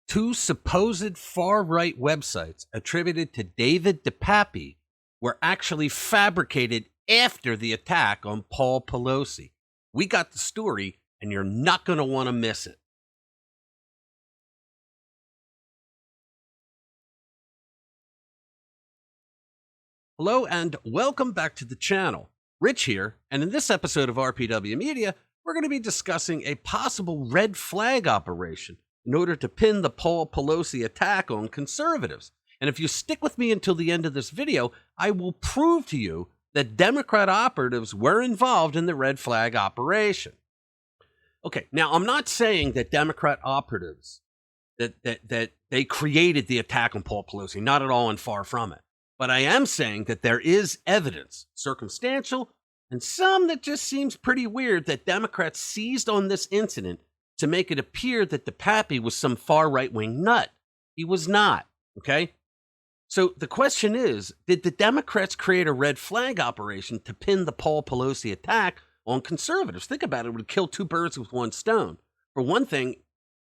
Two supposed far-right websites attributed to David DePape were actually fabricated after the attack on Paul Pelosi. We got the story, and you're not going to want to miss it. Hello, and welcome back to the channel. Rich here, and in this episode of RPW Media, we're going to be discussing a possible red flag operation in order to pin the Paul Pelosi attack on conservatives. And if you stick with me until the end of this video, I will prove to you that Democrat operatives were involved in the red flag operation. Okay, now I'm not saying that Democrat operatives, that they created the attack on Paul Pelosi, not at all and far from it. But I am saying that there is evidence, circumstantial, and some that just seems pretty weird, that Democrats seized on this incident to make it appear that DePape was some far right-wing nut. He was not, okay? So the question is, did the Democrats create a red flag operation to pin the Paul Pelosi attack on conservatives? Think about it, it would kill two birds with one stone. For one thing,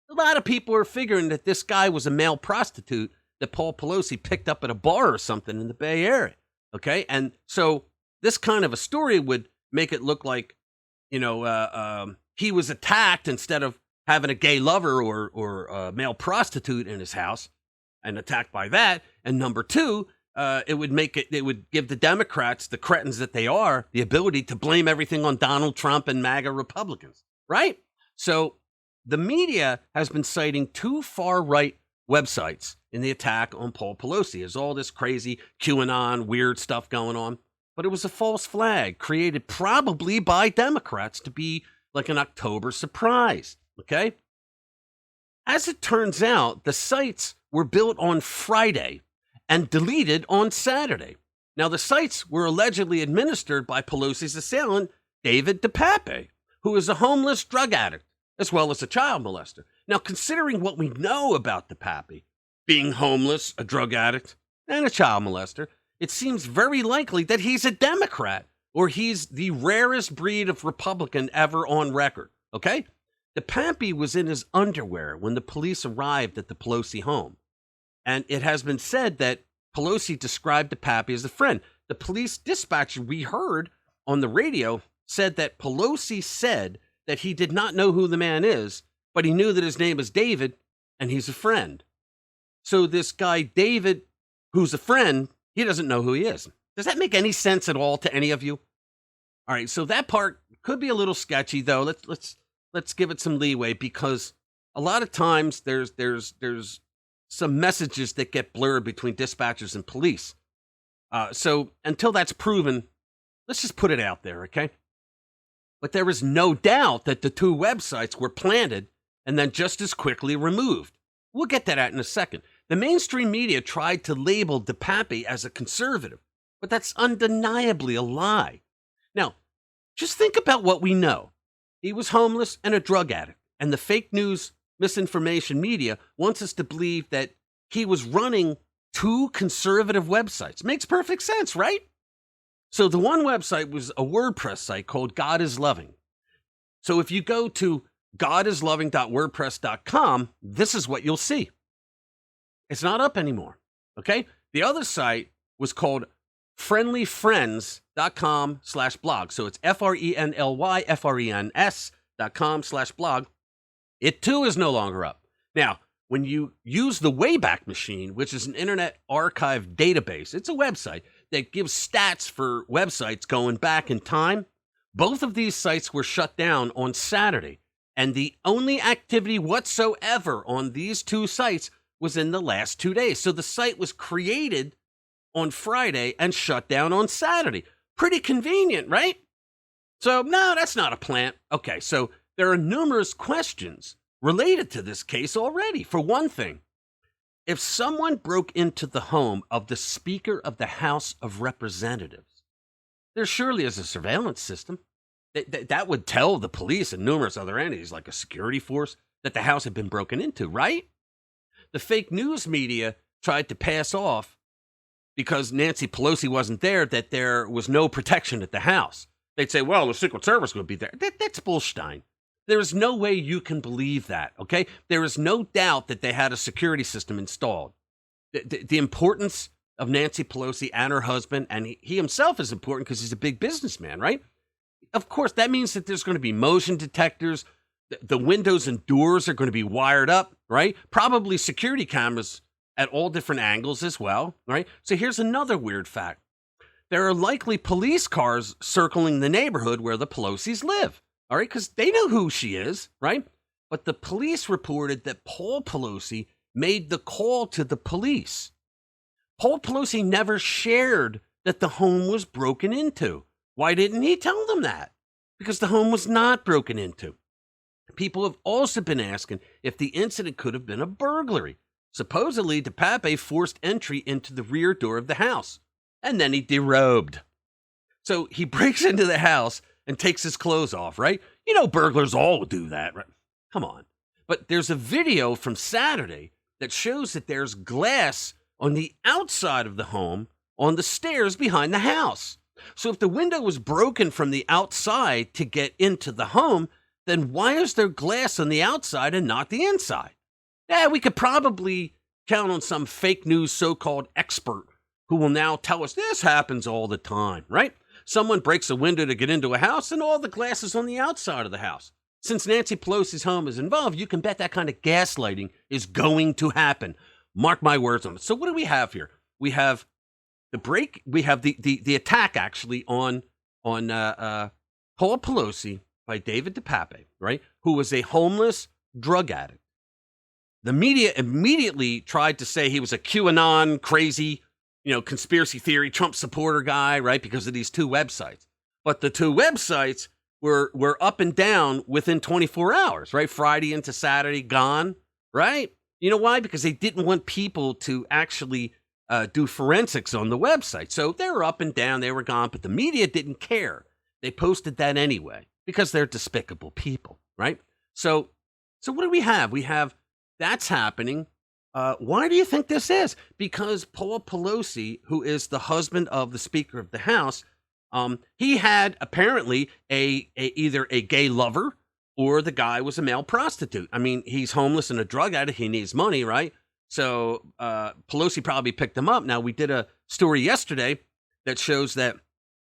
a lot of people are figuring that this guy was a male prostitute that Paul Pelosi picked up at a bar or something in the Bay Area, okay? And so this kind of a story would make it look like, he was attacked instead of having a gay lover or a male prostitute in his house and attacked by that. And number two, it would give the Democrats, the cretins that they are, the ability to blame everything on Donald Trump and MAGA Republicans, right? So the media has been citing two far-right websites in the attack on Paul Pelosi. There's all this crazy QAnon weird stuff going on, but it was a false flag created probably by Democrats to be like an October surprise, okay? As it turns out, the sites were built on Friday and deleted on Saturday. Now, the sites were allegedly administered by Pelosi's assailant, David DePape, who is a homeless drug addict as well as a child molester. Now, considering what we know about DePape, being homeless, a drug addict, and a child molester, it seems very likely that he's a Democrat, or he's the rarest breed of Republican ever on record, okay? DePape was in his underwear when the police arrived at the Pelosi home. And it has been said that Pelosi described DePape as a friend. The police dispatcher we heard on the radio said that Pelosi said that he did not know who the man is, but he knew that his name is David and he's a friend. So this guy, David, who's a friend, he doesn't know who he is. Does that make any sense at all to any of you? All right, so that part could be a little sketchy, though. Let's give it some leeway, because a lot of times there's some messages that get blurred between dispatchers and police. So until that's proven, let's just put it out there, okay? But there is no doubt that the two websites were planted and then just as quickly removed. We'll get to that in a second. The mainstream media tried to label DePape as a conservative, but that's undeniably a lie. Now, just think about what we know. He was homeless and a drug addict, and the fake news, misinformation media wants us to believe that he was running two conservative websites. Makes perfect sense, right? So the one website was a WordPress site called God is Loving. So if you go to godisloving.wordpress.com, this is what you'll see. It's not up anymore, okay? The other site was called friendlyfriends.com/blog. So it's FRENLYFRENS.com/blog. It too is no longer up. Now, when you use the Wayback Machine, which is an Internet Archive database, it's a website that gives stats for websites going back in time. Both of these sites were shut down on Saturday, and the only activity whatsoever on these two sites was in the last 2 days. So the site was created on Friday and shut down on Saturday. Pretty convenient, right? So no, that's not a plant. Okay, so there are numerous questions related to this case already. For one thing, if someone broke into the home of the Speaker of the House of Representatives, there surely is a surveillance system that would tell the police and numerous other entities like a security force that the house had been broken into, right? The fake news media tried to pass off, because Nancy Pelosi wasn't there, that there was no protection at the house. They'd say, well, the Secret Service would be there. That's bullshit. There is no way you can believe that, okay? There is no doubt that they had a security system installed. The importance of Nancy Pelosi and her husband, and he himself is important because he's a big businessman, right? Of course, that means that there's going to be motion detectors. The windows and doors are going to be wired up, right? Probably security cameras at all different angles as well, right? So here's another weird fact. There are likely police cars circling the neighborhood where the Pelosi's live, all right? Because they know who she is, right? But the police reported that Paul Pelosi made the call to the police. Paul Pelosi never shared that the home was broken into. Why didn't he tell them that? Because the home was not broken into. People have also been asking if the incident could have been a burglary. Supposedly, DePape forced entry into the rear door of the house, and then he derobed. So he breaks into the house and takes his clothes off, right? You know, burglars all do that, right? Come on. But there's a video from Saturday that shows that there's glass on the outside of the home on the stairs behind the house. So if the window was broken from the outside to get into the home, then why is there glass on the outside and not the inside? Yeah, we could probably count on some fake news so-called expert who will now tell us this happens all the time, right? Someone breaks a window to get into a house and all the glass is on the outside of the house. Since Nancy Pelosi's home is involved, you can bet that kind of gaslighting is going to happen. Mark my words on it. So what do we have here? We have the break. We have the attack actually on Paul Pelosi by David DePape, right? Who was a homeless drug addict. The media immediately tried to say he was a QAnon crazy, conspiracy theory, Trump supporter guy, right? Because of these two websites. But the two websites were up and down within 24 hours, right? Friday into Saturday, gone, right? You know why? Because they didn't want people to actually do forensics on the website. So they were up and down, they were gone, but the media didn't care. They posted that anyway because they're despicable people, right? So what do we have? We have that's happening. Why do you think this is? Because Paul Pelosi, who is the husband of the Speaker of the House, he had apparently either a gay lover or the guy was a male prostitute. I mean, he's homeless and a drug addict. He needs money, right? So Pelosi probably picked him up. Now, we did a story yesterday that shows that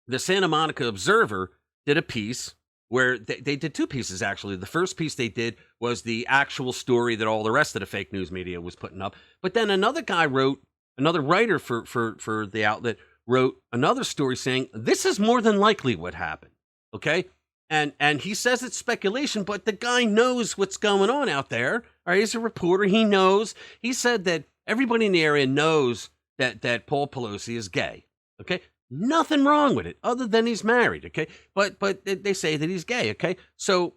the Santa Monica Observer did a piece where they did two pieces, actually. The first piece they did was the actual story that all the rest of the fake news media was putting up. But then another guy another writer for the outlet wrote another story saying, this is more than likely what happened, okay? And he says it's speculation, but the guy knows what's going on out there. All right, he's a reporter. He knows. He said that everybody in the area knows that Paul Pelosi is gay, okay? Nothing wrong with it other than he's married, okay? But they say that he's gay, okay? So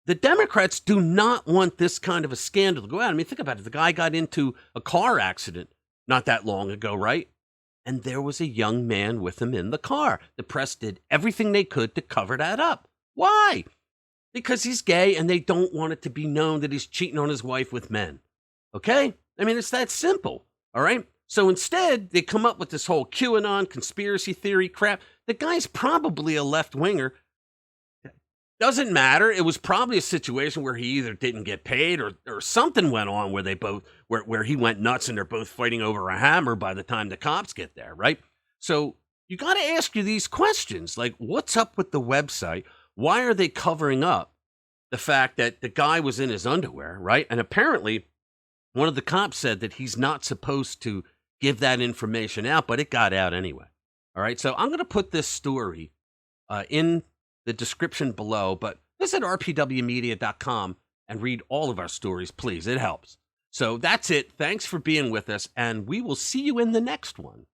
the Democrats do not want this kind of a scandal to go out. I mean, think about it. The guy got into a car accident not that long ago, right? And there was a young man with him in the car. The press did everything they could to cover that up. Why? Because he's gay and they don't want it to be known that he's cheating on his wife with men, okay? I mean, it's that simple, all right? So instead, they come up with this whole QAnon conspiracy theory crap. The guy's probably a left-winger. Doesn't matter. It was probably a situation where he either didn't get paid or something went on where they both where he went nuts and they're both fighting over a hammer by the time the cops get there, right? So you got to ask you these questions, like what's up with the website? Why are they covering up the fact that the guy was in his underwear, right? And apparently one of the cops said that he's not supposed to give that information out, but it got out anyway. All right, so I'm going to put this story in the description below, but visit rpwmedia.com and read all of our stories, please. It helps. So that's it. Thanks for being with us, and we will see you in the next one.